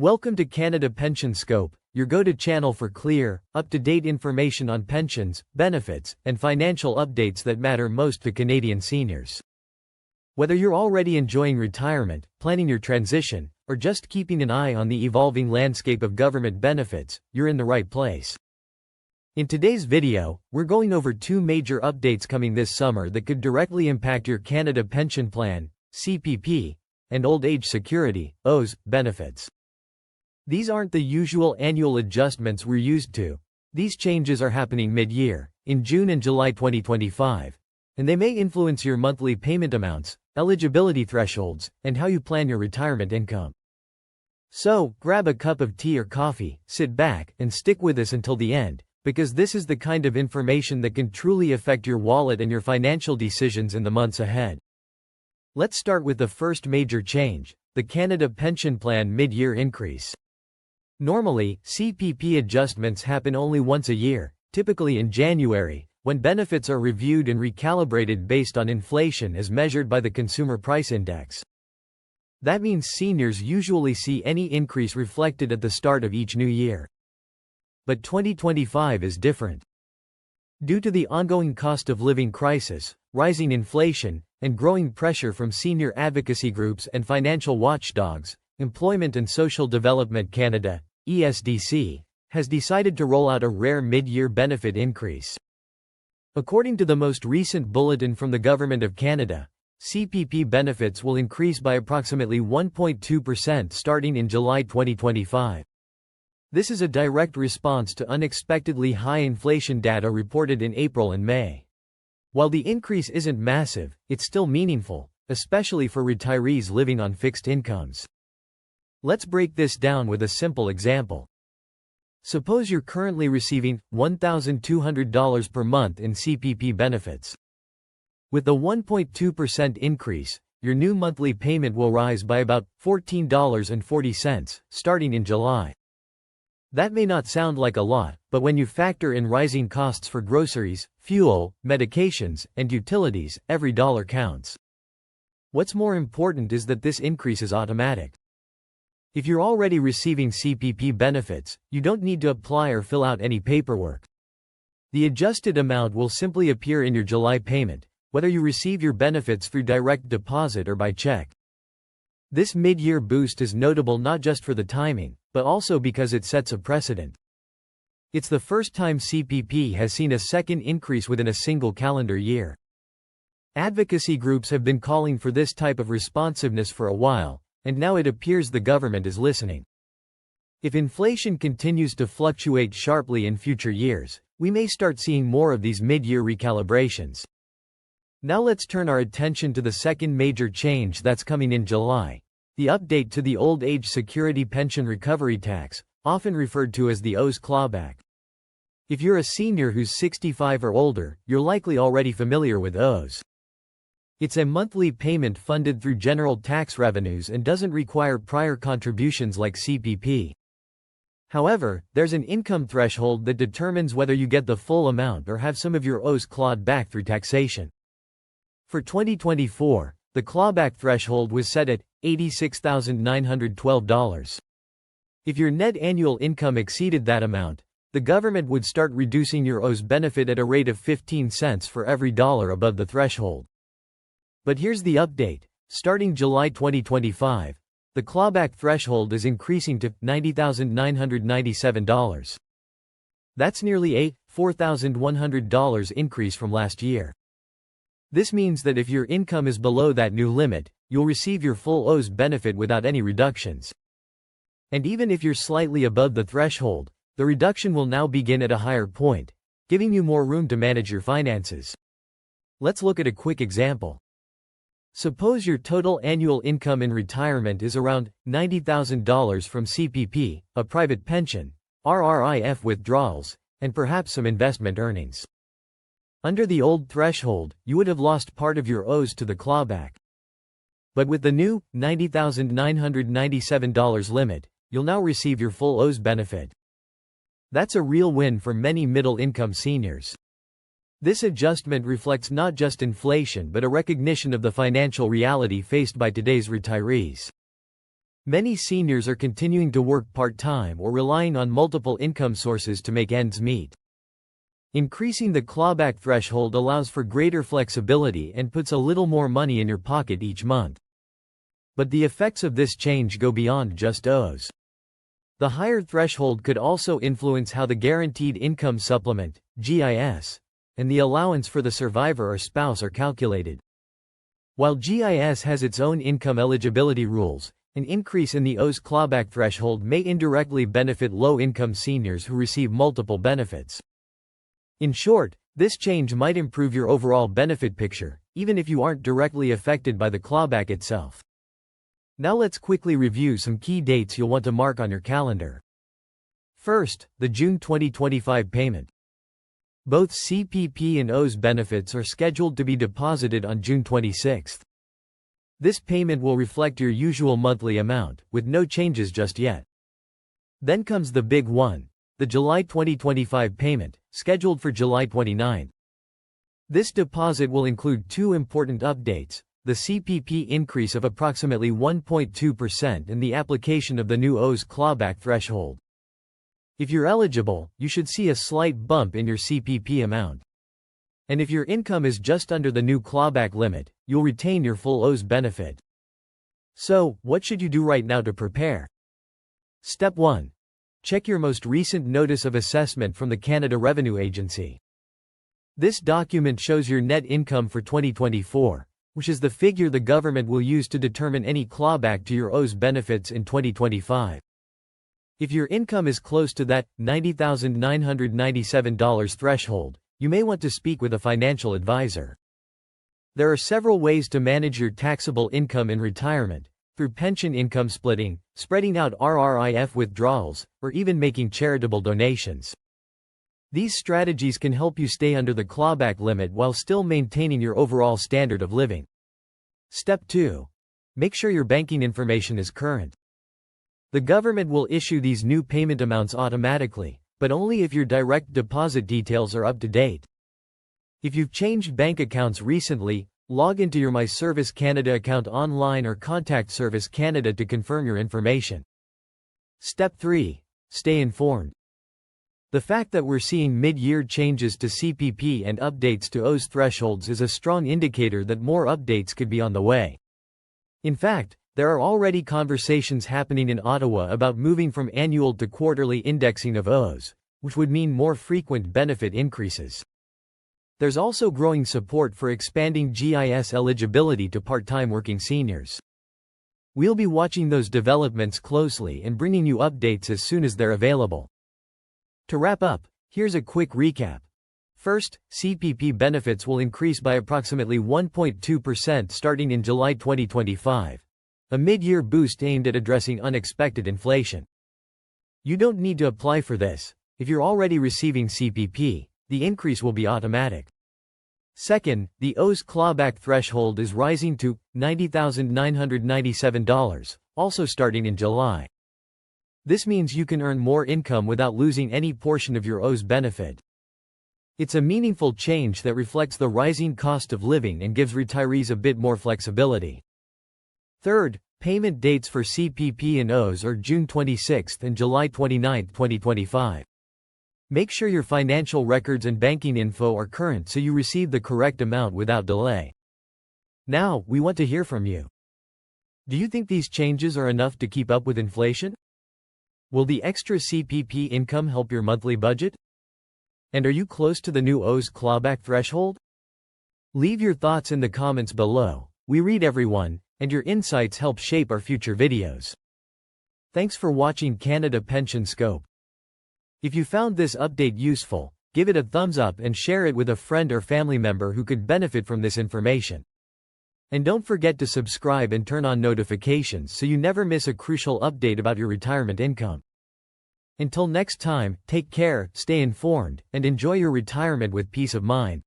Welcome to Canada Pension Scope, your go-to channel for clear, up-to-date information on pensions, benefits, and financial updates that matter most to Canadian seniors. Whether you're already enjoying retirement, planning your transition, or just keeping an eye on the evolving landscape of government benefits, you're in the right place. In today's video, we're going over two major updates coming this summer that could directly impact your Canada Pension Plan, CPP, and Old Age Security, OAS, benefits. These aren't the usual annual adjustments we're used to. These changes are happening mid-year, in June and July 2025, and they may influence your monthly payment amounts, eligibility thresholds, and how you plan your retirement income. So, grab a cup of tea or coffee, sit back, and stick with us until the end, because this is the kind of information that can truly affect your wallet and your financial decisions in the months ahead. Let's start with the first major change, the Canada Pension Plan mid-year increase. Normally, CPP adjustments happen only once a year, typically in January, when benefits are reviewed and recalibrated based on inflation as measured by the Consumer Price Index. That means seniors usually see any increase reflected at the start of each new year. But 2025 is different. Due to the ongoing cost of living crisis, rising inflation, and growing pressure from senior advocacy groups and financial watchdogs, Employment and Social Development Canada, ESDC, has decided to roll out a rare mid-year benefit increase. According to the most recent bulletin from the Government of Canada, CPP benefits will increase by approximately 1.2% starting in July 2025. This is a direct response to unexpectedly high inflation data reported in April and May. While the increase isn't massive, it's still meaningful, especially for retirees living on fixed incomes. Let's break this down with a simple example. Suppose you're currently receiving $1,200 per month in CPP benefits. With the 1.2% increase, your new monthly payment will rise by about $14.40, starting in July. That may not sound like a lot, but when you factor in rising costs for groceries, fuel, medications, and utilities, every dollar counts. What's more important is that this increase is automatic. If you're already receiving CPP benefits, you don't need to apply or fill out any paperwork. The adjusted amount will simply appear in your July payment, whether you receive your benefits through direct deposit or by check. This mid-year boost is notable not just for the timing, but also because it sets a precedent. It's the first time CPP has seen a second increase within a single calendar year. Advocacy groups have been calling for this type of responsiveness for a while, and now it appears the government is listening. If inflation continues to fluctuate sharply in future years, we may start seeing more of these mid-year recalibrations. Now let's turn our attention to the second major change that's coming in July, the update to the Old Age Security Pension Recovery Tax, often referred to as the OAS clawback. If you're a senior who's 65 or older, you're likely already familiar with OAS. It's a monthly payment funded through general tax revenues and doesn't require prior contributions like CPP. However, there's an income threshold that determines whether you get the full amount or have some of your OAS clawed back through taxation. For 2024, the clawback threshold was set at $86,912. If your net annual income exceeded that amount, the government would start reducing your OAS benefit at a rate of 15 cents for every dollar above the threshold. But here's the update. Starting July 2025, the clawback threshold is increasing to $90,997. That's nearly a $4,100 increase from last year. This means that if your income is below that new limit, you'll receive your full OAS benefit without any reductions. And even if you're slightly above the threshold, the reduction will now begin at a higher point, giving you more room to manage your finances. Let's look at a quick example. Suppose your total annual income in retirement is around $90,000 from CPP, a private pension, RRIF withdrawals, and perhaps some investment earnings. Under the old threshold, you would have lost part of your OAS to the clawback. But with the new $90,997 limit, you'll now receive your full OAS benefit. That's a real win for many middle-income seniors. This adjustment reflects not just inflation but a recognition of the financial reality faced by today's retirees. Many seniors are continuing to work part-time or relying on multiple income sources to make ends meet. Increasing the clawback threshold allows for greater flexibility and puts a little more money in your pocket each month. But the effects of this change go beyond just OAS. The higher threshold could also influence how the Guaranteed Income Supplement, GIS, and the allowance for the survivor or spouse are calculated. While GIS has its own income eligibility rules, an increase in the OAS clawback threshold may indirectly benefit low-income seniors who receive multiple benefits. In short, this change might improve your overall benefit picture, even if you aren't directly affected by the clawback itself. Now let's quickly review some key dates you'll want to mark on your calendar. First, the June 2025 payment. Both CPP and OAS benefits are scheduled to be deposited on June 26. This payment will reflect your usual monthly amount, with no changes just yet. Then comes the big one, the July 2025 payment, scheduled for July 29. This deposit will include two important updates: the CPP increase of approximately 1.2% and the application of the new OAS clawback threshold. If you're eligible, you should see a slight bump in your CPP amount. And if your income is just under the new clawback limit, you'll retain your full OAS benefit. So, what should you do right now to prepare? Step 1. Check your most recent Notice of Assessment from the Canada Revenue Agency. This document shows your net income for 2024, which is the figure the government will use to determine any clawback to your OAS benefits in 2025. If your income is close to that $90,997 threshold, you may want to speak with a financial advisor. There are several ways to manage your taxable income in retirement: through pension income splitting, spreading out RRIF withdrawals, or even making charitable donations. These strategies can help you stay under the clawback limit while still maintaining your overall standard of living. Step 2. Make sure your banking information is current. The government will issue these new payment amounts automatically, but only if your direct deposit details are up to date. If you've changed bank accounts recently, log into your My Service Canada account online or contact Service Canada to confirm your information. Step 3. Stay informed. The fact that we're seeing mid-year changes to CPP and updates to OAS thresholds is a strong indicator that more updates could be on the way. In fact, there are already conversations happening in Ottawa about moving from annual to quarterly indexing of OAS, which would mean more frequent benefit increases. There's also growing support for expanding GIS eligibility to part-time working seniors. We'll be watching those developments closely and bringing you updates as soon as they're available. To wrap up, here's a quick recap. First, CPP benefits will increase by approximately 1.2% starting in July 2025. A mid-year boost aimed at addressing unexpected inflation. You don't need to apply for this. If you're already receiving CPP, the increase will be automatic. Second, the OAS clawback threshold is rising to $90,997, also starting in July. This means you can earn more income without losing any portion of your OAS benefit. It's a meaningful change that reflects the rising cost of living and gives retirees a bit more flexibility. Third, payment dates for CPP and OAS are June 26 and July 29, 2025. Make sure your financial records and banking info are current so you receive the correct amount without delay. Now, we want to hear from you. Do you think these changes are enough to keep up with inflation? Will the extra CPP income help your monthly budget? And are you close to the new OAS clawback threshold? Leave your thoughts in the comments below. We read everyone, and your insights help shape our future videos. Thanks for watching Canada Pension Scope. If you found this update useful, give it a thumbs up and share it with a friend or family member who could benefit from this information. And don't forget to subscribe and turn on notifications so you never miss a crucial update about your retirement income. Until next time, take care, stay informed, and enjoy your retirement with peace of mind.